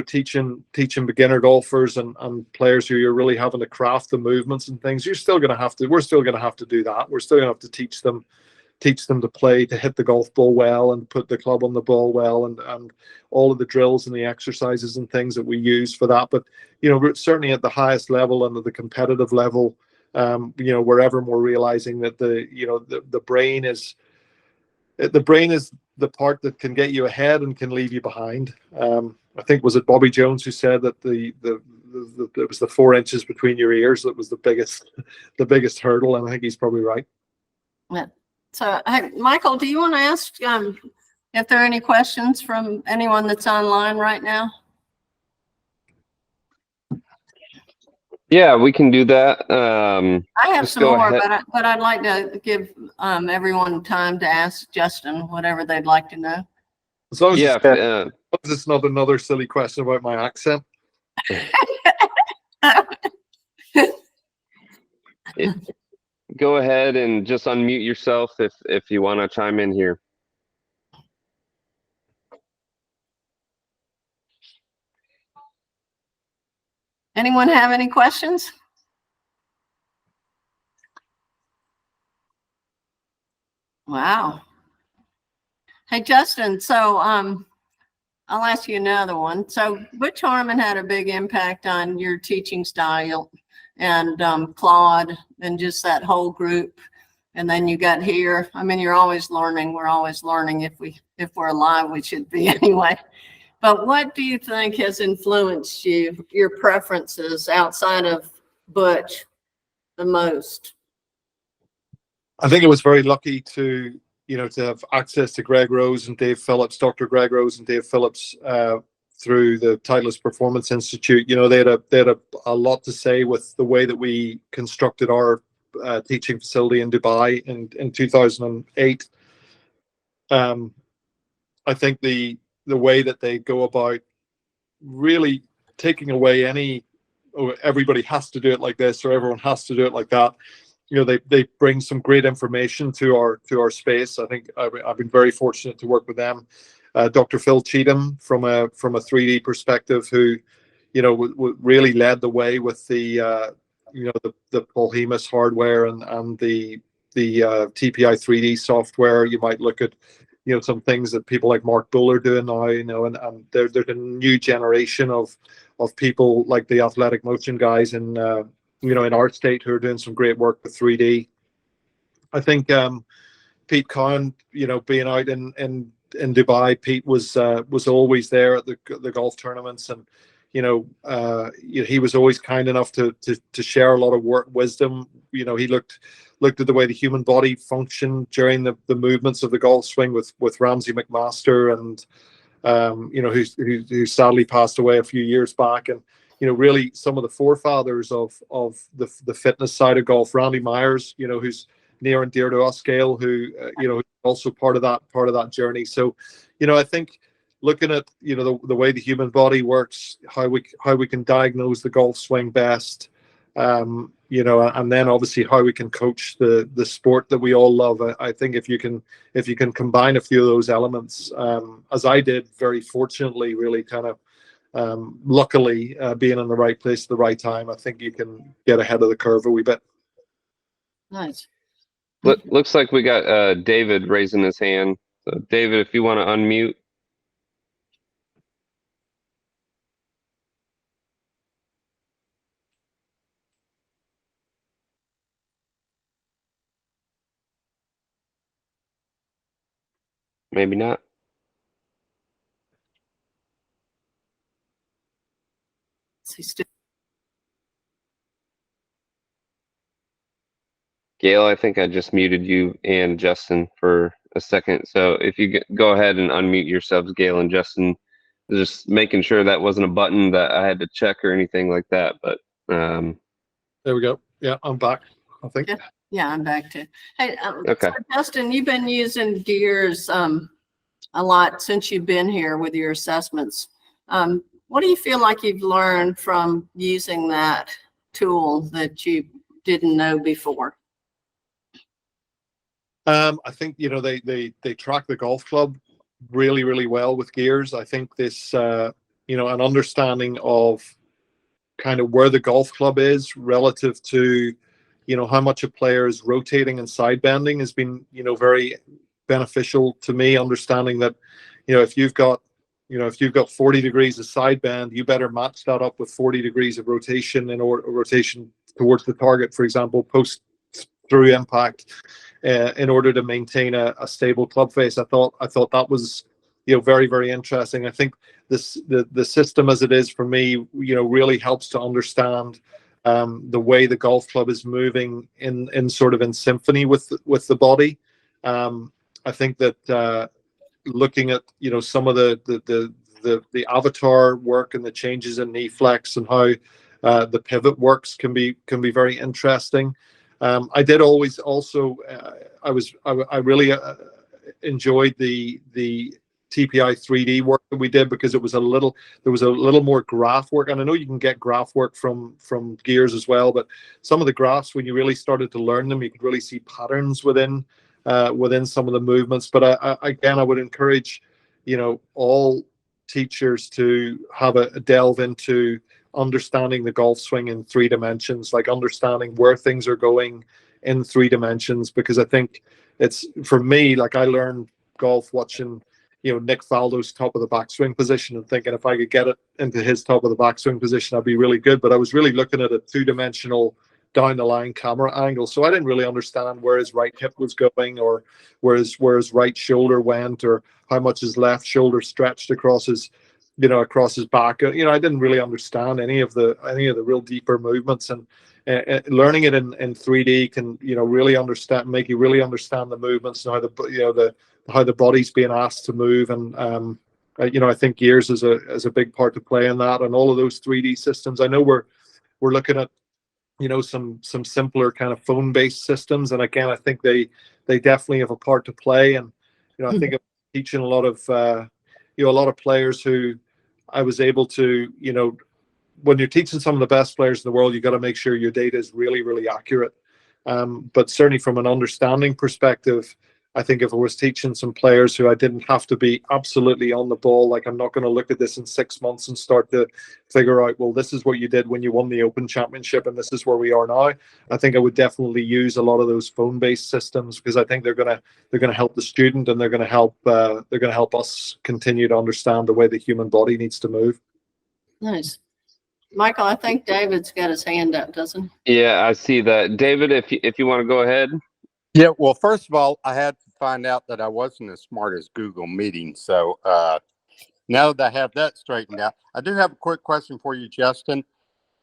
teaching beginner golfers and players who you're really having to craft the movements and things, we're still going to have to do that. We're still going to have to teach them to play, to hit the golf ball well and put the club on the ball well, and all of the drills and the exercises and things that we use for that. But we're certainly at the highest level and at the competitive level, we're ever more realizing that the brain is the part that can get you ahead and can leave you behind. I think, was it Bobby Jones who said that it was the 4 inches between your ears that was the biggest hurdle, and I think he's probably right. Yeah. So, hey, Michael, do you want to ask if there are any questions from anyone that's online right now? Yeah, we can do that. I have some more, but I'd like to give everyone time to ask Justin whatever they'd like to know. As long as it's not another silly question about my accent. Go ahead and just unmute yourself if you want to chime in here. Anyone have any questions? Wow. Hey, Justin, so I'll ask you another one. So Butch Harmon had a big impact on your teaching style, and Claude, and just that whole group. And then you got here. I mean, you're always learning. We're always learning. If we're alive, we should be anyway. But what do you think has influenced you, your preferences outside of Butch the most? I think I was very lucky to have access to Greg Rose and Dave Phillips, Dr. Greg Rose and Dave Phillips, through the Titleist Performance Institute. They had a lot to say with the way that we constructed our teaching facility in Dubai in 2008. I think the way that they go about really taking away any, oh, everybody has to do it like this or everyone has to do it like that. They bring some great information to our space. I think I've been very fortunate to work with them. Dr. Phil Cheatham from a 3D perspective, who really led the way with the Paul Hemus hardware and the TPI 3D software. You might look at some things that people like Mark Bull are doing now, and there's a new generation of people like the Athletic Motion guys in in our state who are doing some great work with 3D. I think Pete Cowan, being out in Dubai, Pete was always there at the golf tournaments, and he was always kind enough to share a lot of wisdom. He looked at the way the human body functioned during the movements of the golf swing with Ramsey McMaster, and who sadly passed away a few years back. And really some of the forefathers of the fitness side of golf, Randy Myers, who's near and dear to us, Gail, who also part of that journey. So I think looking at the way the human body works, how we can diagnose the golf swing best, and then obviously how we can coach the sport that we all love. I think if you can combine a few of those elements, as I did very fortunately, really kind of luckily being in the right place at the right time, I think you can get ahead of the curve a wee bit. Nice. Looks like we got David raising his hand. So David, if you want to unmute. Maybe not. Gail, I think I just muted you and Justin for a second. So if you go ahead and unmute yourselves, Gail and Justin, just making sure that wasn't a button that I had to check or anything like that. But there we go. Yeah, I'm back, I think. Yeah, I'm back too. Hey, okay. So Justin, you've been using gears a lot since you've been here with your assessments. What do you feel like you've learned from using that tool that you didn't know before? I think they track the golf club really, really well with gears. I think this an understanding of kind of where the golf club is relative to how much a player is rotating and side bending has been very beneficial to me. Understanding that if you've got 40 degrees of side bend, you better match that up with 40 degrees of rotation rotation towards the target, for example, post through impact, in order to maintain a stable club face. I thought that was very, very interesting. I think the system as it is for me really helps to understand the way the golf club is moving in sort of in symphony with the body. I think that looking at some of the avatar work and the changes in knee flex and how the pivot works can be very interesting. I did always also I really enjoyed the TPI 3D work that we did, because there was a little more graph work, and I know you can get graph work from gears as well, but some of the graphs, when you really started to learn them, you could really see patterns within some of the movements. But I would encourage all teachers to have a delve into understanding the golf swing in 3 dimensions, like understanding where things are going in 3 dimensions, because I think it's, for me, like I learned golf watching Nick Faldo's top of the backswing position and thinking if I could get it into his top of the backswing position, I'd be really good. But I was really looking at a 2-dimensional down the line camera angle, so I didn't really understand where his right hip was going, or where his right shoulder went, or how much his left shoulder stretched across his back. I didn't really understand any of the real deeper movements, and learning it in 3D can really make you really understand the movements and how the body's being asked to move. And I think gears is a big part to play in that, and all of those 3D systems. I know we're looking at some simpler kind of phone based systems, and again I think they definitely have a part to play. And I think of teaching a lot of a lot of players who I was able to, when you're teaching some of the best players in the world, you got to make sure your data is really, really accurate. But certainly from an understanding perspective, I think if I was teaching some players who I didn't have to be absolutely on the ball, like I'm not going to look at this in 6 months and start to figure out, well, this is what you did when you won the Open Championship and this is where we are now. I think I would definitely use a lot of those phone-based systems, because I think they're going to help the student, and they're going to help us continue to understand the way the human body needs to move. Nice. Michael, I think David's got his hand up, doesn't he? Yeah, I see that. David, if you want to go ahead. Yeah, well, first of all, I had to find out that I wasn't as smart as Google Meeting. So now that I have that straightened out, I do have a quick question for you, Justin.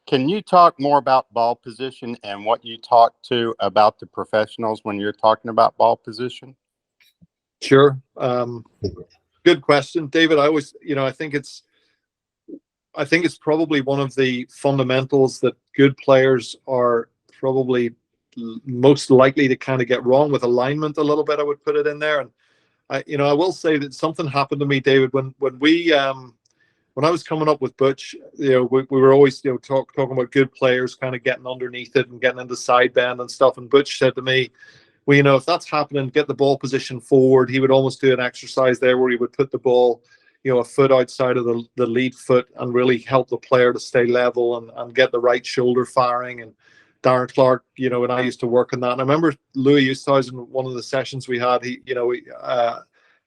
Can you talk more about ball position and what you talk to about the professionals when you're talking about ball position? Sure. Good question, David. I always, I think it's probably one of the fundamentals that good players are probably most likely to kind of get wrong with alignment a little bit. I would put it in there. And I will say that something happened to me, David, when I was coming up with Butch. We were always talking about good players kind of getting underneath it and getting into side bend and stuff. And Butch said to me, well, if that's happening, get the ball position forward. He would almost do an exercise there where he would put the ball a foot outside of the lead foot and really help the player to stay level and get the right shoulder firing. And Darren Clark, and I used to work on that. And I remember Louis Oosthuizen, one of the sessions we had, he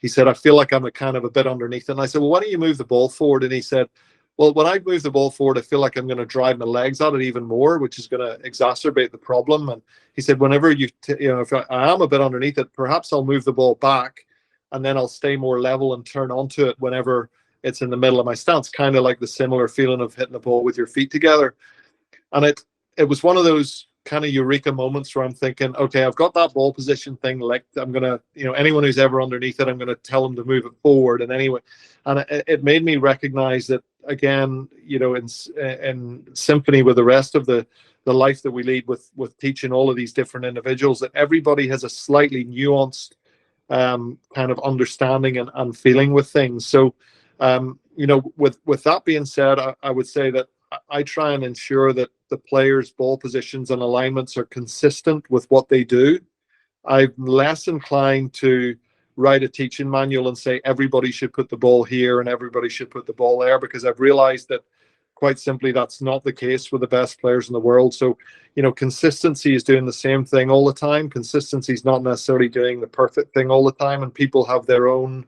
said, I feel like I'm a bit underneath it. And I said, well, why don't you move the ball forward? And he said, well, when I move the ball forward, I feel like I'm going to drive my legs at it even more, which is going to exacerbate the problem. And he said, whenever if I am a bit underneath it, perhaps I'll move the ball back and then I'll stay more level and turn onto it whenever it's in the middle of my stance, kind of like the similar feeling of hitting the ball with your feet together. And it was one of those kind of eureka moments where I'm thinking, okay, I've got that ball position thing. Like I'm going to, anyone who's ever underneath it, I'm going to tell them to move it forward. And anyway, and it made me recognize that, again, in symphony with the rest of the life that we lead with teaching all of these different individuals, that everybody has a slightly nuanced kind of understanding and feeling with things. So, with that being said, I would say that I try and ensure that the players' ball positions and alignments are consistent with what they do. I'm less inclined to write a teaching manual and say everybody should put the ball here and everybody should put the ball there, because I've realized that quite simply that's not the case with the best players in the world. So, consistency is doing the same thing all the time. Consistency is not necessarily doing the perfect thing all the time, and people have their own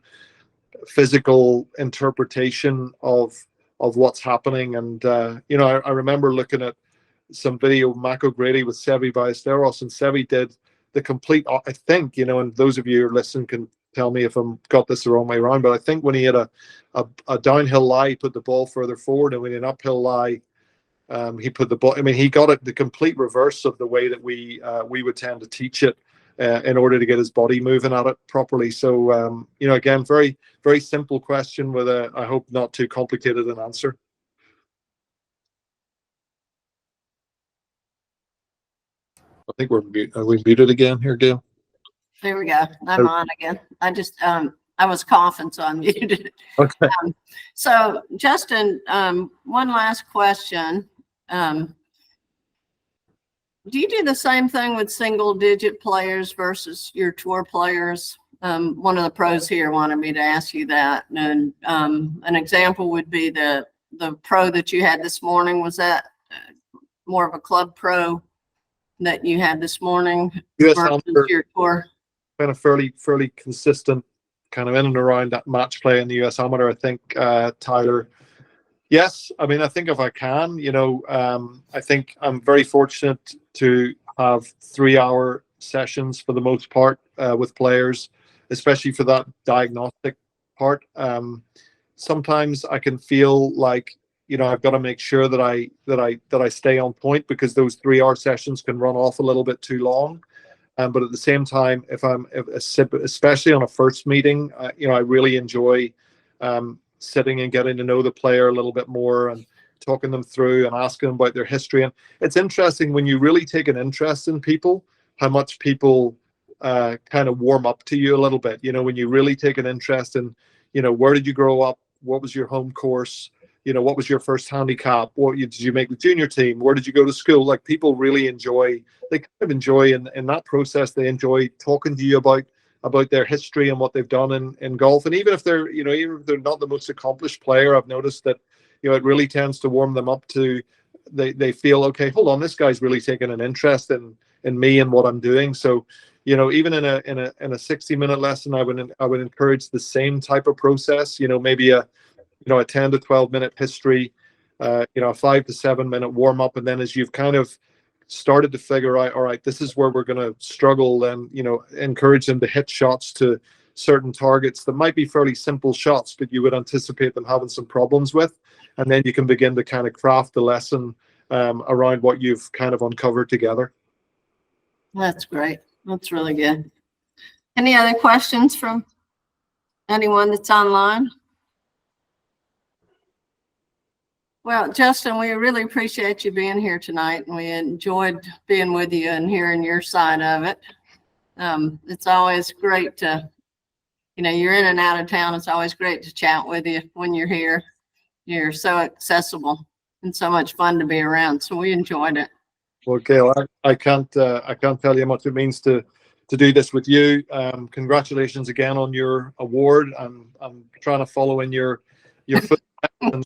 physical interpretation of what's happening. And I remember looking at some video of Mac O'Grady with Sevi Ballesteros, and Sevi did the complete, I think, and those of you who are listening can tell me if I'm got this the wrong way around, but I think when he had a downhill lie, he put the ball further forward, and when an uphill lie, he put the ball, he got it the complete reverse of the way that we would tend to teach it in order to get his body moving at it properly. So, again, very, very simple question with I hope not too complicated an answer. I think are we muted again here, Gail? There we go. I'm on again. I just, I was coughing, so I muted. Okay. So Justin, one last question. Do you do the same thing with single digit players versus your tour players? One of the pros here wanted me to ask you that. And an example would be the pro that you had this morning. Was that more of a club pro that you had this morning versus your tour? Been a fairly consistent kind of in and around that match play in the US Amateur, I think, Tyler. Yes, I think if I can, I think I'm very fortunate to have 3-hour sessions for the most part with players, especially for that diagnostic part. Sometimes I can feel like, I've got to make sure that I stay on point, because those 3-hour sessions can run off a little bit too long. But at the same time, especially on a first meeting, I really enjoy sitting and getting to know the player a little bit more and talking them through and asking them about their history. And it's interesting when you really take an interest in people, how much people kind of warm up to you a little bit. When you really take an interest in, where did you grow up? What was your home course? What was your first handicap? Did you make the junior team? Where did you go to school? Like, people really they kind of enjoy in that process. They enjoy talking to you about their history and what they've done in golf. And even if they're, even if they're not the most accomplished player, I've noticed that, it really tends to warm them up to, they feel, okay, hold on, this guy's really taking an interest in me and what I'm doing. So, even in a 60-minute lesson, I would encourage the same type of process, maybe a 10 to 12-minute history, a 5 to 7-minute warm up. And then as you've kind of started to figure out, all right, this is where we're going to struggle, then, encourage them to hit shots to certain targets that might be fairly simple shots, but you would anticipate them having some problems with. And then you can begin to kind of craft the lesson around what you've kind of uncovered together. That's great. That's really good. Any other questions from anyone that's online? Well, Justin, we really appreciate you being here tonight, and we enjoyed being with you and hearing your side of it. It's always great to, you're in and out of town. It's always great to chat with you when you're here. You're so accessible and so much fun to be around. So we enjoyed it. Well, Gail, I can't tell you how much it means to do this with you. Congratulations again on your award. I'm trying to follow in your footsteps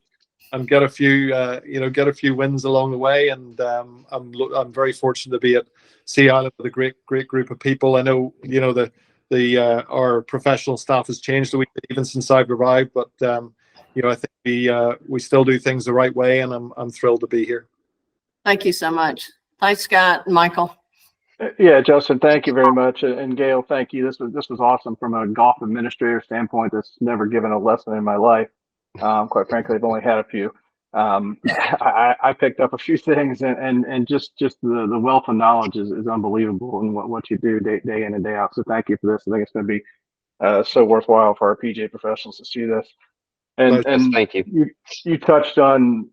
and get a few wins along the way. And I'm very fortunate to be at Sea Island with a great group of people. I know our professional staff has changed a wee bit even since I've arrived, but I think we still do things the right way, and I'm thrilled to be here. Thank you so much. Thanks, Scott and Michael. Yeah, Justin, thank you very much. And Gail, thank you. This was awesome from a golf administrator standpoint. That's never given a lesson in my life. Quite frankly, I've only had a few. I picked up a few things, and just the wealth of knowledge is unbelievable in what you do day in and day out. So thank you for this. I think it's going to be so worthwhile for our PGA professionals to see this. And thank you. You touched on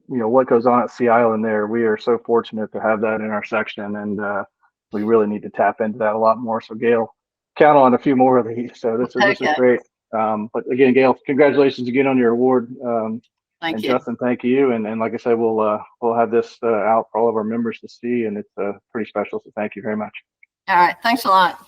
what goes on at Sea Island there. We are so fortunate to have that in our section, and we really need to tap into that a lot more. So Gail, count on a few more of these. So this is great. But again, Gail, congratulations again on your award. Thank you. Justin, thank you. And like I said, we'll have this out for all of our members to see, and it's pretty special. So thank you very much. All right. Thanks a lot.